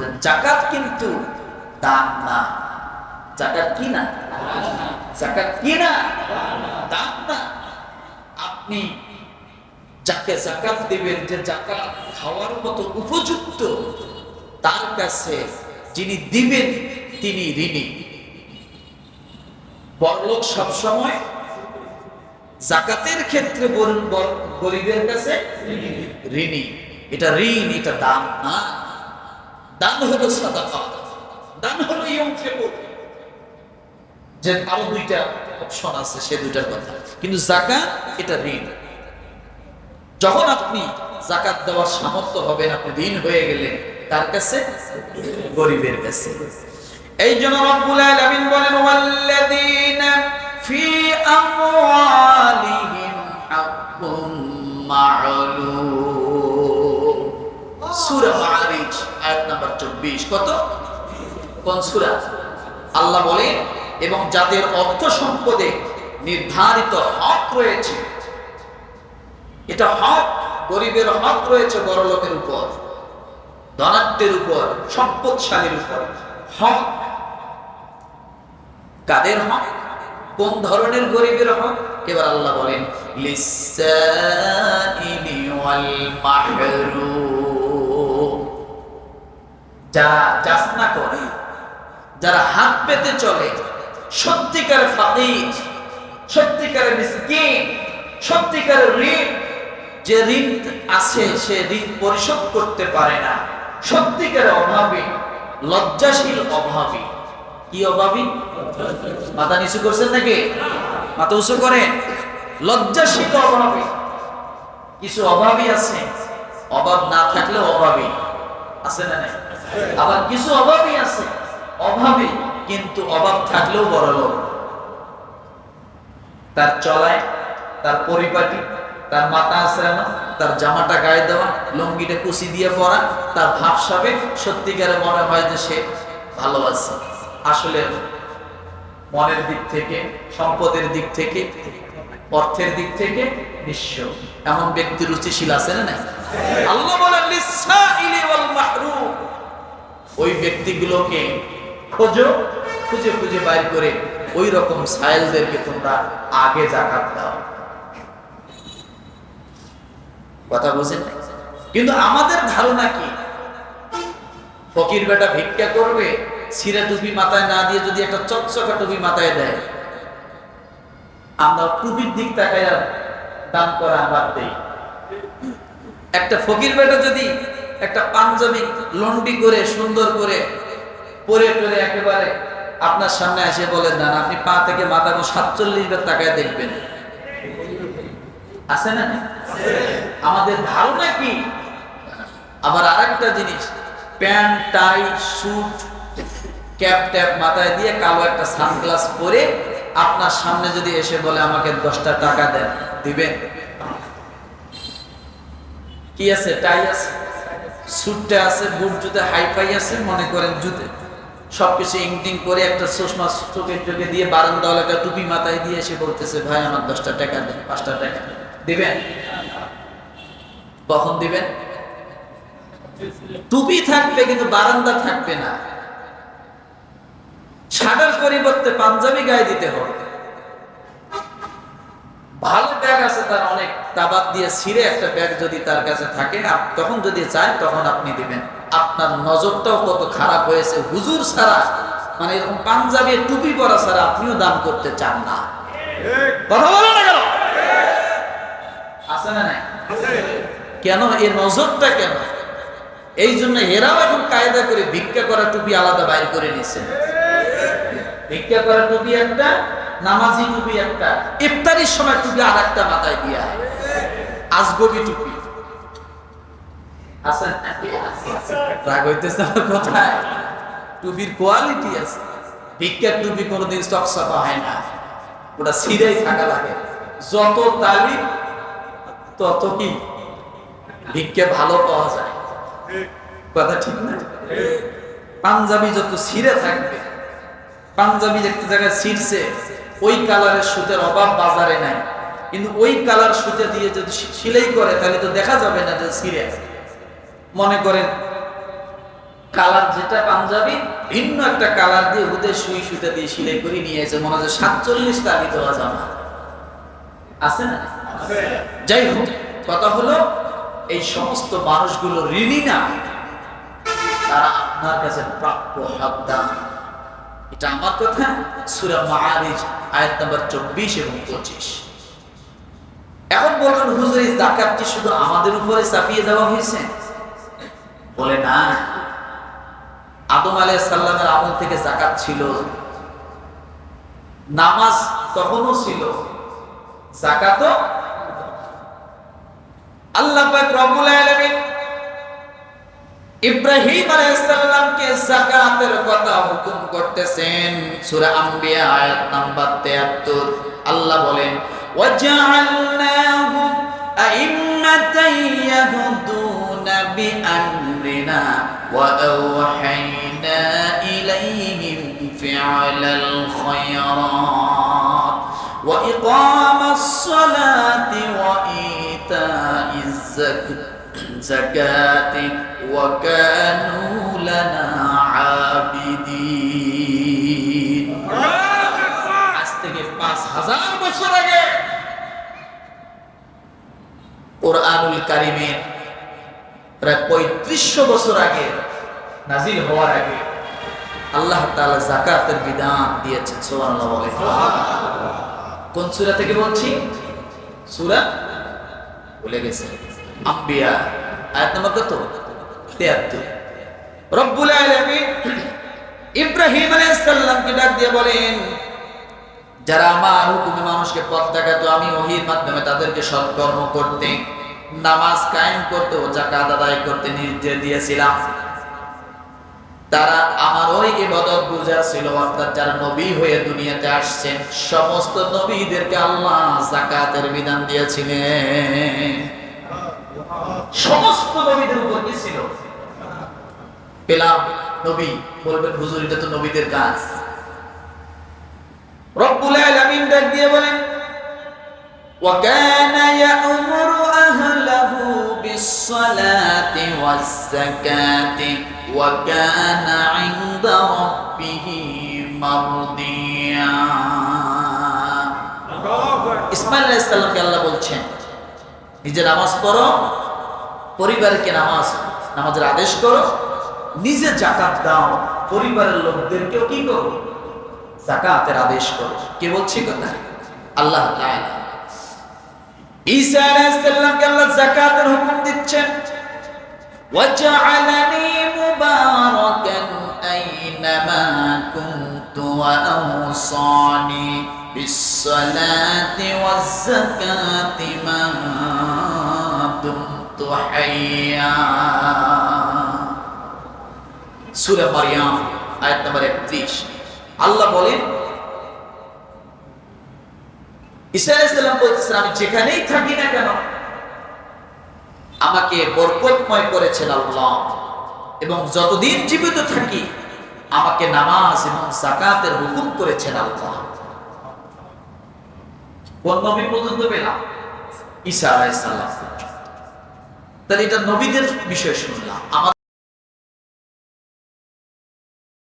বলেন যাকাত কিন্তু দান না। যাকাত কি না? যাকাত কি না? দান না। আপনি যাকে যাকাত দিবেন, যে যাকাত খাওয়ার মতো উপযুক্ত, তার কাছে যিনি দিবেন তিনি ঋণী। বড়লোক সবসময় যাকাতের ক্ষেত্রে গরিবের কাছে ঋণী। এটা ঋণ, এটা দান না। দান হলো সাদাকা, দান হলো ইউনফিকু। যে আরো দুইটা অপশন আছে, সে দুইটার কথা, কিন্তু যাকাত এটা ঋণ। যখন আপনি যাকাত দেওয়ার সামর্থ্য হবেন, আপনি ঋণ হয়ে গেলেন তার কাছে, গরিবের কাছে। এই জন্য রব্বুল আলামিন বলেন ওয়াল্লাযীনা ফি আমওয়ালিহিম হাক্কুম মা'লুম। সূরা মাআরিজ আয়াত নাম্বার 24। কত? কোন সূরা? আল্লাহ বলেন এবং যাদের অর্থ সম্পদে নির্ধারিত হক রয়েছে, এটা হক, গরিবের হক রয়েছে বড়লোকের উপর, ধনাঢ্যের উপর, সম্পদশালীর উপর হক। কাদের হক? কোন ধরনের গরিবের হক? এবার আল্লাহ বলেন লিসসাইলি ওয়াল মাহরুম। যারা যাচনা করে, যারা হাত পেতে চলে, সত্যিকার ফাকির, সত্যিকার মিসকিন, সত্যিকার ঋণ, যে ঋণ আছে সে ঋণ পরিশোধ করতে পারে না, সত্যিকার অভাবী, লজ্জাশীল অভাবী। কি অভাবী? মাথা নিচু করছেন নাকি? মাথা উঁচু করেন। লজ্জাশীল অভাবী। কিছু অভাবী আছে, অভাব না থাকলেও অভাবী আছে না? আবার কিছু অভাবী আছে, অভাবী কিন্তু অভাব থাকলেও বড় লোক। তার চলায়, তার পরিপাটি, তার মাথা আশ্রানো, তার জামাটা গায়ে দেওয়া, লুঙ্গিটা কুচি দিয়ে পরা, তার ভাবসাবে সত্যিকারে মনে হয় যে সে ভালো আছে। আসলে মনের দিক থেকে, সম্পদের দিক থেকে, অর্থের দিক থেকে নিঃস্ব। এমন ব্যক্তি রুচিশীল আছে না? আল্লাহ বলেন লিসসাইলি ওয়াল মাহরুম। ওই ব্যক্তিগুলোকে খোঁজো, খুঁজে খুঁজে বাইর করে ওই রকম সায়েলদেরকে তোমরা আগে যাকাত দাও। কথা বুঝেন? কিন্তু আমাদের ধারণা কি, ফকির বেটা ভিক্ষা করবে, সিরা টুপি মাথায় না দিয়ে যদি একটা চকচকা টুপি মাথায় দেয়, আমরা টুপির দিক তাকায় দান করা বাদ দেই। একটা ফকির বেটা যদি একটা পাঞ্জাবি লন্ডি করে সুন্দর করে পরে টরে একেবারে আপনার সামনে এসে বলেন না, আপনি পা থেকে মাথা 47 বার তাকায় দেখবেন, আছে না? আমাদের ধারণা কি? আবার আরেকটা জিনিস, প্যান্ট টাই স্যুট ক্যাপ ট্যাপ মাথায় দিয়ে কালো একটা সানগ্লাস পরে আপনার সামনে যদি এসে বলে আমাকে 10টা টাকা দেন, দিবেন? কি আছে? টাই আছে, স্যুটটা আছে, বুট জুতে হাইফাই আছে, মনে করেন জুতে সবকিছু ইংটিং করে একটা চশমা চোখের চোখে দিয়ে বারান্দাওয়ালা একটা টুপি মাথায় দিয়ে এসে বলতেছে ভাই আমার 10টা টাকা দেন, 5টা টাকা দিবেন? কখন দিবেন? টুপি থাকবে কিন্তু বারান্দা থাকবে না। শার্টের পরিবর্তে পাঞ্জাবি গায়ে দিতে হবে। ভালো ব্যাগ আছে তার অনেক, তাবাদ দিয়ে ছিঁড়ে একটা ব্যাগ যদি তার কাছে থাকে, তখন যদি চায় তখন আপনি দিবেন। আপনার নজরটাও কত খারাপ হয়েছে, হুজুর ছাড়া, মানে এরকম পাঞ্জাবি টুপি পরা ছাড়া আপনিও দান করতে চান না। কথা বলো না কেন? আছে না নাই? কেন এই নজরটা কেন? এই জন্য এরাও এখন কায়দা করে ভিক্ষা করা টুপি আলাদা বাইর করে নিছে। ভিক্ষা করা টুপি একটা, নামাজি টুপি একটা, ইফতারির সময় টুপি আর একটা মাথায় দিয়া, আজগবি টুপি। আছে রাগ হইতেছে আমার কথায়? টুপির কোয়ালিটি আছে। ভিক্ষার টুপি কোনোদিন চকচকা হয় না, ওটা ছিঁড়েই থাকা লাগে। যত তালিম তত কি ভিক্ষা ভালো পাওয়া যায়। কথা ঠিক না? পাঞ্জাবি যত ছিঁড়ে থাকবে, পাঞ্জাবি একটা জায়গায় ছিঁড়ছে, ওই কালারের সুতের অভাব বাজারে নাই, কিন্তু ওই কালার সুতে দিয়ে যদি সেলাই করে তাহলে তো দেখা যাবে না যে ছিঁড়ে। মনে করেন কালার যেটা পাঞ্জাবি ভিন্ন একটা কালার দিয়ে ওদের সুই সুতা দিয়ে সেলাই করে নিয়ে এসে মনে হয় 47টা আমি দেওয়া জামা আছে না? যাই হোক, কথা হলো এই সমস্ত মানুষগুলো ঋণী না, তারা আপনার কাছে প্রাপ্য হকদার। এটা আমার কথা, সূরা মাআরিজ আয়াত নাম্বার 24 এবং 25। এখন বলবেন হুজুর এই যাকাত কি শুধু আমাদের উপরে চাপিয়ে দেওয়া হয়েছে? বলে না, আদম আলাইহিস সালামের আমল থেকে যাকাত ছিল, নামাজ তখনও ছিল, যাকাতও। আল্লাহ পাক রব্বুল আলামিন ইব্রাহিম আলাইহিস সালামকে যাকাতের কথা হুকুম করতেছেন। সূরা আম্বিয়া আয়াত নাম্বার 73 আল্লাহ বলেন, ওয়াজআলনাহুম আইম্মাতান ইয়াহদুনা বিআমরিনা ওয়া আওহাইনা ইলাইহিম ফি'লাল খায়রাত ওয়া ইকামাস সালাতি ওয়া ইতাইজ যাকাতি ওয়া কানু লানা আবিদিন। আজ থেকে 5000 বছর আগে কোরআনুল কারীমের প্রায় 3500 বছর আগে নাজিল হওয়ার আগে আল্লাহ তাআলা যাকাতের বিধান দিয়েছেন। সুবহানাল্লাহ বলে। কোন সূরা থেকে বলছি? সূরা ভুলে গেছে, আম্বিয়া আয়াত নম্বর কত? 73। রব্বুল আলামিন ইব্রাহিম আলাইহিস সালামকে ডাক দিয়ে বলেন, যারা আমার হুকুমে মানুষকে পথ দেখাতো, আমি ওহীর মাধ্যমে তাদেরকে সৎকর্ম করতে, নামাজ কায়েম করতে ও যাকাত আদায় করতে নির্দেশ দিয়েছিলাম। তারা আমার ওই ইবাদত বুঝা ছিল, অর্থাৎ যারা নবী হয়ে দুনিয়াতে আসছেন সমস্ত নবীদেরকে আল্লাহ যাকাতের বিধান দিয়েছিলেন। সমস্ত নবীদের উপর কি ছিল? পেলাম নবী, বলবেন হুজুর এটা তো নবীদের কাজ। রব্বুল আলামিন ডাক দিয়ে বলেন, ওয়া কানা ইয়া'মুরু আহলাহু বিস-সালাতি ওয়াজ-যাকাতি ওয়া কানা 'ইনদা রাব্বিহি মারদিয়া। ইসমাঈল আলাইহিস সালামকে আল্লাহ বলছেন, নিজে নামাজ পড়ো, পরিবারকে নামাজের আদেশ করো, নিজে যাকাত দাও, পরিবারের লোকদেরকেও কি করো? যাকাতের আদেশ করো। কে বলছে কথা? আল্লাহ তাআলা। ঈসা আলাইহিস সালামকে আল্লাহ যাকাতের হুকুম দিচ্ছেন, ওয়াজআলানি মুবারাকান আইনামা কুনতু ওয়া আওসানি বিস-সালাতি ওয়াজ-যাকাতি মা দুমতু হাইয়া। সূরা মারইয়াম আয়াত নম্বর 31 আল্লাহ বলেন, ঈসা আলাইহিস সালাম বলছেন, আমি যেখানেই থাকি না কেন আমাকে বরকতময় করেছেন আল্লাহ, এবং যতদিন জীবিত থাকি আমাকে নামাজ এবং যাকাতের হুকুম করেছেন আল্লাহ। কোন নবী পর্যন্ত পেলাম? ঈসা আলাইহিস সালাম। তাহলে এটা নবীদের বিষয় শুনলাম।